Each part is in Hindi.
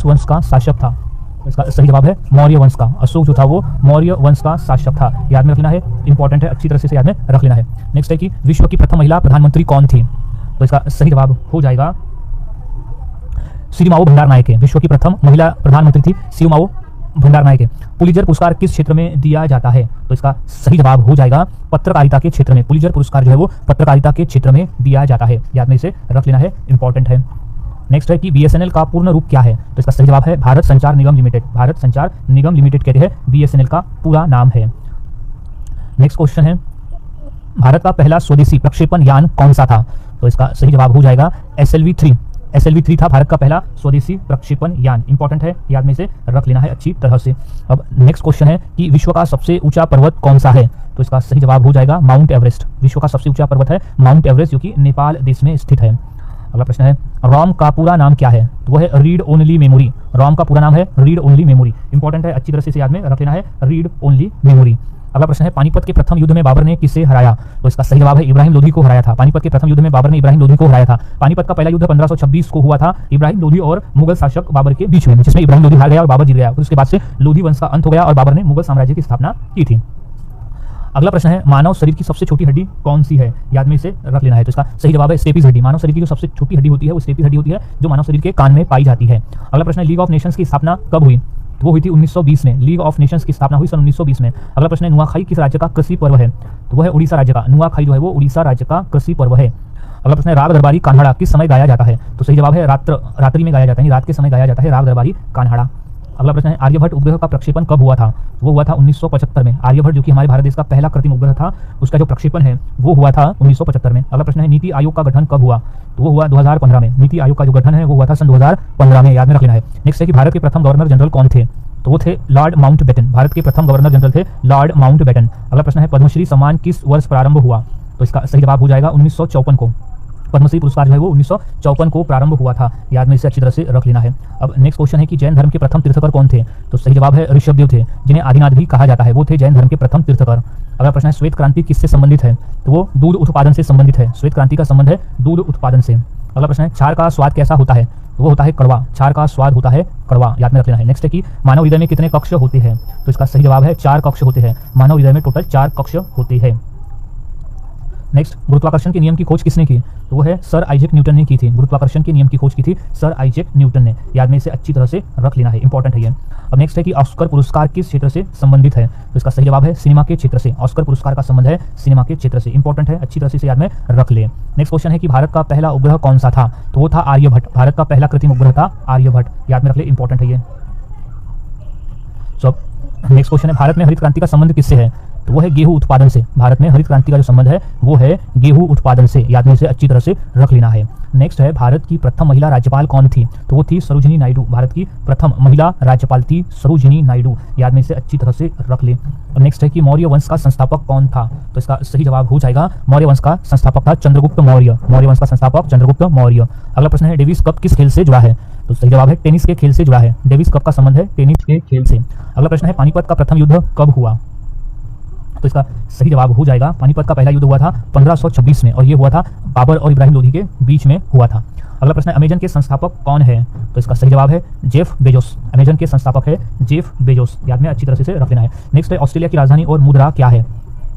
किस वंश का शासक था? तो इसका सही जवाब है मौर्य वंश का। अशोक जो था वो मौर्य वंश का शासक था। याद में रख लेना है, इंपॉर्टेंट है, अच्छी तरह से याद में रख लेना है। नेक्स्ट है कि विश्व की प्रथम महिला प्रधानमंत्री कौन थी? तो इसका सही जवाब हो जाएगा सिरिमाओ भंडारनायके। विश्व की प्रथम महिला प्रधानमंत्री थी सिरिमाओ भंडारनायके। पुलित्जर पुरस्कार किस क्षेत्र में दिया जाता है? तो इसका सही जवाब हो जाएगा पत्रकारिता के क्षेत्र में। पुलित्जर पुरस्कार जो है वो पत्रकारिता के क्षेत्र में दिया जाता है। याद में इसे रख लेना है, इंपॉर्टेंट है। नेक्स्ट है कि बीएसएनएल का पूर्ण रूप क्या है? तो इसका सही जवाब है भारत संचार निगम लिमिटेड। भारत संचार निगम लिमिटेड कहते हैं बीएसएनएल का पूरा नाम है। नेक्स्ट क्वेश्चन है भारत का पहला स्वदेशी प्रक्षेपण यान कौन सा था? तो इसका सही जवाब हो जाएगा SLV-3। SLV-3 था भारत का पहला स्वदेशी प्रक्षेपण यान। इंपॉर्टेंट है, याद में इसे रख लेना है अच्छी तरह से। अब नेक्स्ट क्वेश्चन है कि विश्व का सबसे ऊंचा पर्वत कौन सा है? तो इसका सही जवाब हो जाएगा माउंट एवरेस्ट। विश्व का सबसे ऊंचा पर्वत है माउंट एवरेस्ट, जो कि नेपाल देश में स्थित है। अगला प्रश्न है रॉम का पूरा नाम क्या है? तो वो है रीड ओनली मेमोरी। रॉम का पूरा नाम है रीड ओनली मेमोरी। इंपॉर्टेंट है, अच्छी तरह से याद में रख लेना है, रीड ओनली मेमोरी। अगला प्रश्न है पानीपत के प्रथम युद्ध में बाबर ने किसे हराया? तो इसका सही जवाब है इब्राहिम लोधी को हराया था। पानीपत के प्रथम युद्ध में बाबर ने इब्राहिम लोधी को हराया था। पानीपत का पहला युद्ध 1526 को हुआ था इब्राहिम लोधी और मुगल शासक बाबर के बीच में, जिसमें इब्राहिम लोधी हार गया और बाबर जीत गया। तो उसके बाद से लोधी वंश का अंत हो गया और बाबर ने मुगल साम्राज्य की स्थापना की थी। अगला प्रश्न है मानव शरीर की सबसे छोटी हड्डी कौन सी है? याद में इसे रख लेना है। तो इसका सही जवाब है स्टेपिस हड्डी। मानव शरीर की जो सबसे छोटी हड्डी होती है वो स्टेपिस हड्डी होती है, जो मानव शरीर के कान में पाई जाती है। अगला प्रश्न है लीग ऑफ नेशंस की स्थापना कब हुई? तो वो हुई थी 1920 में। लीग ऑफ नेशंस की स्थापना हुई सन 1920 में। अगला प्रश्न है नुआखाई किस राज्य का कृषि पर्व है? तो वो है उड़ीसा राज्य का। नुआखाई जो है वो उड़ीसा राज्य का कृषि पर्व है। अगला प्रश्न है राग दरबारी कान्हाड़ा किस समय गाया जाता है? तो सही जवाब है रात्रि में गाया जाता है, रात के समय गाया जाता है राग दरबारी कान्हाड़ा। अगला प्रश्न है आर्यभट्ट उपग्रह का प्रक्षेपण कब हुआ था? वो हुआ था 1975 में। आर्यभट्ट जो कि हमारे भारत देश का पहला कृत्रिम उपग्रह था, उसका जो प्रक्षेपण है वो हुआ था 1975 में। अगला प्रश्न है नीति आयोग का गठन कब हुआ? तो वो हुआ 2015 में। नीति आयोग का जो गठन है वो हुआ था सन 2015 में। याद में रख लेना है। नेक्स्ट है कि भारत के प्रथम गवर्नर जनरल कौन थे? तो वो थे लॉर्ड माउंटबेटन। भारत के प्रथम गवर्नर जनरल थे लॉर्ड माउंटबेटन। अगला प्रश्न है पद्मश्री सम्मान किस वर्ष प्रारंभ हुआ? तो इसका सही जवाब हो जाएगा 1954 को। पद्मश्री पुरस्कार जो है वो 1954 को प्रारंभ हुआ था। याद में इसे अच्छी तरह से रख लेना है। अब नेक्स्ट क्वेश्चन है कि जैन धर्म के प्रथम तीर्थकर कौन थे? तो सही जवाब है ऋषभदेव थे, जिन्हें आदिनाथ भी कहा जाता है। वो थे जैन धर्म के प्रथम तीर्थकर। अगला प्रश्न है श्वेत क्रांति किससे संबंधित है? तो वो दूध उत्पादन से संबंधित है। श्वेत क्रांति का संबंध है दूध उत्पादन से। अगला प्रश्न है क्षार का स्वाद कैसा होता है? तो वो होता है कड़वा। क्षार का स्वाद होता है कड़वा। याद में रख लेना है। नेक्स्ट है कि मानव हृदय में कितने कक्ष होते हैं? तो इसका सही जवाब है 4 कक्ष होते हैं। मानव हृदय में टोटल 4 कक्ष होते हैं। नेक्स्ट गुरुत्वाकर्षण के नियम की खोज किसने की? तो वो है सर आइजैक न्यूटन ने की थी। गुरुत्वाकर्षण के नियम की खोज की थी सर आइजैक न्यूटन ने। याद में इसे अच्छी तरह से रख लेना है, इंपॉर्टेंट है ये। अब नेक्स्ट है कि ऑस्कर पुरस्कार किस क्षेत्र से संबंधित है? तो इसका सही जवाब है सिनेमा के क्षेत्र से। ऑस्कर पुरस्कार का संबंध है सिनेमा के क्षेत्र से। इंपॉर्टेंट है, अच्छी तरह से इसे याद में रख ले। नेक्स्ट क्वेश्चन है कि भारत का पहला उपग्रह कौन सा था? तो वो था आर्यभट्ट। भारत का पहला कृत्रिम उपग्रह था आर्यभट्ट। याद में रख ले, इंपॉर्टेंट है ये। सो नेक्स्ट क्वेश्चन है भारत में हरित क्रांति का संबंध किससे है? तो वो है गेहूं उत्पादन से। भारत में हरित क्रांति का जो संबंध है वो है गेहूं उत्पादन से। याद में इसे अच्छी तरह से रख लेना है। नेक्स्ट है भारत की प्रथम महिला राज्यपाल कौन थी? तो वो थी सरोजिनी नायडू। भारत की प्रथम महिला राज्यपाल थी सरोजिनी नायडू। याद में इसे अच्छी तरह से रख ले। और नेक्स्ट है कि मौर्य वंश का संस्थापक कौन था? तो इसका सही जवाब हो जाएगा मौर्य वंश का संस्थापक था चंद्रगुप्त मौर्य। मौर्य वंश का संस्थापक चंद्रगुप्त मौर्य। अगला प्रश्न है डेविस कप किस खेल से जुड़ा है? तो सही जवाब है टेनिस के खेल से जुड़ा है। डेविस कप का संबंध है टेनिस के खेल से। अगला प्रश्न है पानीपत का प्रथम युद्ध कब हुआ? तो इसका सही जवाब हो जाएगा पानीपत का पहला युद्ध हुआ था 1526 में, और ये हुआ था बाबर और इब्राहिम लोधी के बीच में हुआ था। अगला प्रश्न है अमेजन के संस्थापक कौन है? तो इसका सही जवाब है जेफ बेजोस। अमेजन के संस्थापक है जेफ बेजोस। याद में अच्छी तरह से रख लेना है। नेक्स्ट है ऑस्ट्रेलिया की राजधानी और मुद्रा क्या है?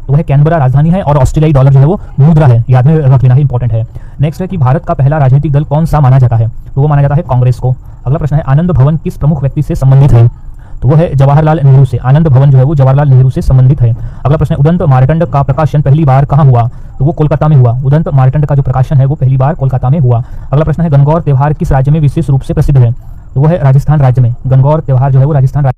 तो वह कैनबरा राजधानी है और ऑस्ट्रेलियाई डॉलर जो है वो मुद्रा है। याद में रख लेना है, इंपॉर्टेंट है। नेक्स्ट है कि भारत का पहला राजनीतिक दल कौन सा माना जाता है? तो वो माना जाता है कांग्रेस को। अगला प्रश्न है आनंद भवन किस प्रमुख व्यक्ति से संबंधित है? तो वो है जवाहरलाल नेहरू से। आनंद भवन जो है वो जवाहरलाल नेहरू से संबंधित है। अगला प्रश्न है उदंत मार्तंड का प्रकाशन पहली बार कहाँ हुआ? तो वो कोलकाता में हुआ। उदंत मार्तंड का जो प्रकाशन है वो पहली बार कोलकाता में हुआ। अगला प्रश्न है गणगौर त्योहार किस राज्य में विशेष रूप से प्रसिद्ध है? तो वो है राजस्थान राज्य में। गणगौर त्योहार जो है वो राजस्थान राज्य